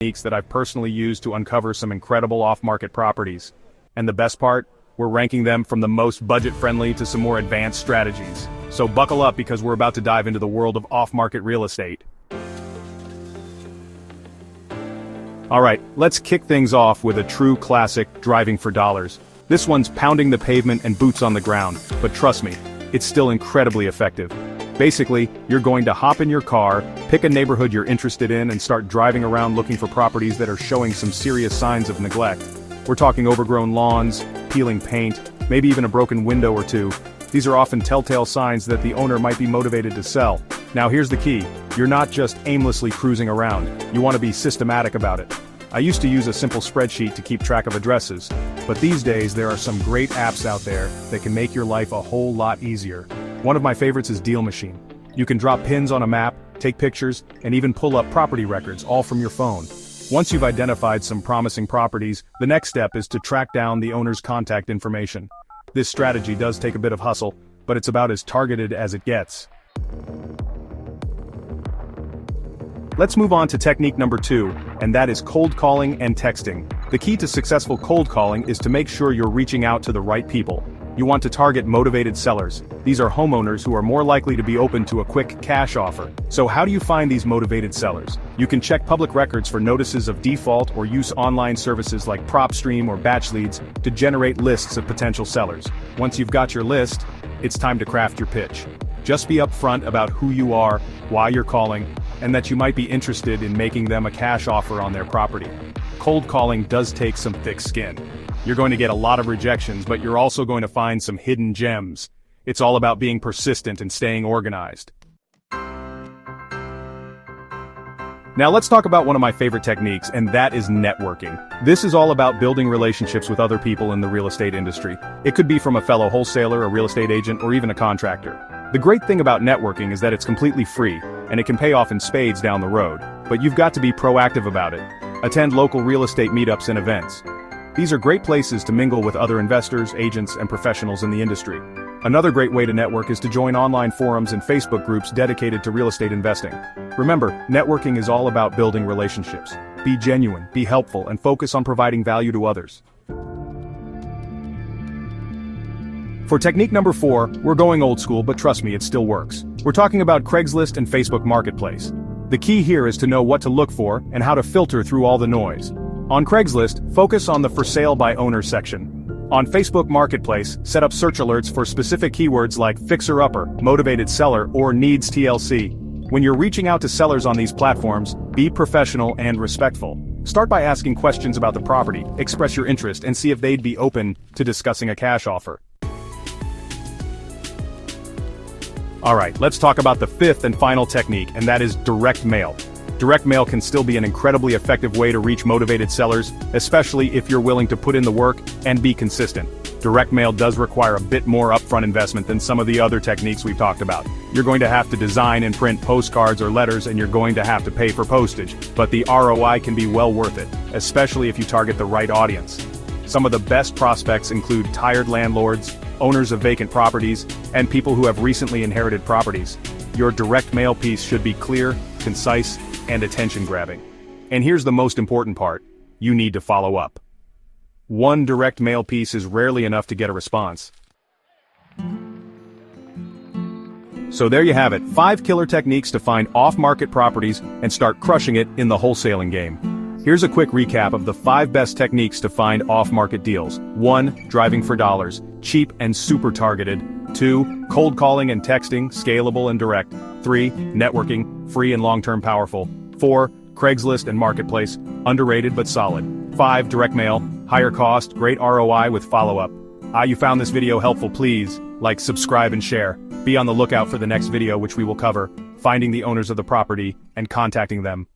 techniques that I've personally used to uncover some incredible off-market properties. And the best part? We're ranking them from the most budget-friendly to some more advanced strategies. So buckle up because we're about to dive into the world of off-market real estate. Alright, let's kick things off with a true classic, driving for dollars. This one's pounding the pavement and boots on the ground, but trust me, it's still incredibly effective. Basically, you're going to hop in your car, pick a neighborhood you're interested in and start driving around looking for properties that are showing some serious signs of neglect. We're talking overgrown lawns, peeling paint, maybe even a broken window or two. These are often telltale signs that the owner might be motivated to sell. Now here's the key, you're not just aimlessly cruising around, you want to be systematic about it. I used to use a simple spreadsheet to keep track of addresses, but these days there are some great apps out there that can make your life a whole lot easier. One of my favorites is Deal Machine. You can drop pins on a map, take pictures, and even pull up property records all from your phone. Once you've identified some promising properties, the next step is to track down the owner's contact information. This strategy does take a bit of hustle, but it's about as targeted as it gets. Let's move on to technique number 2, and that is cold calling and texting. The key to successful cold calling is to make sure you're reaching out to the right people. You want to target motivated sellers. These are homeowners who are more likely to be open to a quick cash offer. So how do you find these motivated sellers? You can check public records for notices of default or use online services like PropStream or Batch Leads to generate lists of potential sellers. Once you've got your list, it's time to craft your pitch. Just be upfront about who you are, why you're calling, and that you might be interested in making them a cash offer on their property. Cold calling does take some thick skin. You're going to get a lot of rejections, but you're also going to find some hidden gems. It's all about being persistent and staying organized. Now let's talk about one of my favorite techniques, and that is networking. This is all about building relationships with other people in the real estate industry. It could be from a fellow wholesaler, a real estate agent, or even a contractor. The great thing about networking is that it's completely free, and it can pay off in spades down the road. But you've got to be proactive about it. Attend local real estate meetups and events. These are great places to mingle with other investors, agents, and professionals in the industry. Another great way to network is to join online forums and Facebook groups dedicated to real estate investing. Remember, networking is all about building relationships. Be genuine, be helpful, and focus on providing value to others. For technique number 4, we're going old school, but trust me, it still works. We're talking about Craigslist and Facebook Marketplace. The key here is to know what to look for and how to filter through all the noise. On Craigslist, focus on the For Sale by Owner section. On Facebook Marketplace, set up search alerts for specific keywords like fixer-upper, motivated seller, or needs TLC. When you're reaching out to sellers on these platforms, be professional and respectful. Start by asking questions about the property, express your interest, and see if they'd be open to discussing a cash offer. Alright, let's talk about the 5th and final technique, and that is direct mail. Direct mail can still be an incredibly effective way to reach motivated sellers, especially if you're willing to put in the work and be consistent. Direct mail does require a bit more upfront investment than some of the other techniques we've talked about. You're going to have to design and print postcards or letters, and you're going to have to pay for postage, but the ROI can be well worth it, especially if you target the right audience. Some of the best prospects include tired landlords, owners of vacant properties, and people who have recently inherited properties. Your direct mail piece should be clear, concise, and attention-grabbing. And here's the most important part, you need to follow up. One direct mail piece is rarely enough to get a response. So there you have it, 5 killer techniques to find off-market properties and start crushing it in the wholesaling game. Here's a quick recap of the 5 best techniques to find off-market deals. 1. Driving for dollars, cheap and super targeted. 2. Cold calling and texting, scalable and direct. 3. Networking, free and long-term powerful. 4. Craigslist and Marketplace, underrated but solid. 5. Direct mail, higher cost, great ROI with follow-up. You found this video helpful, please like, subscribe, and share. Be on the lookout for the next video, which we will cover finding the owners of the property and contacting them.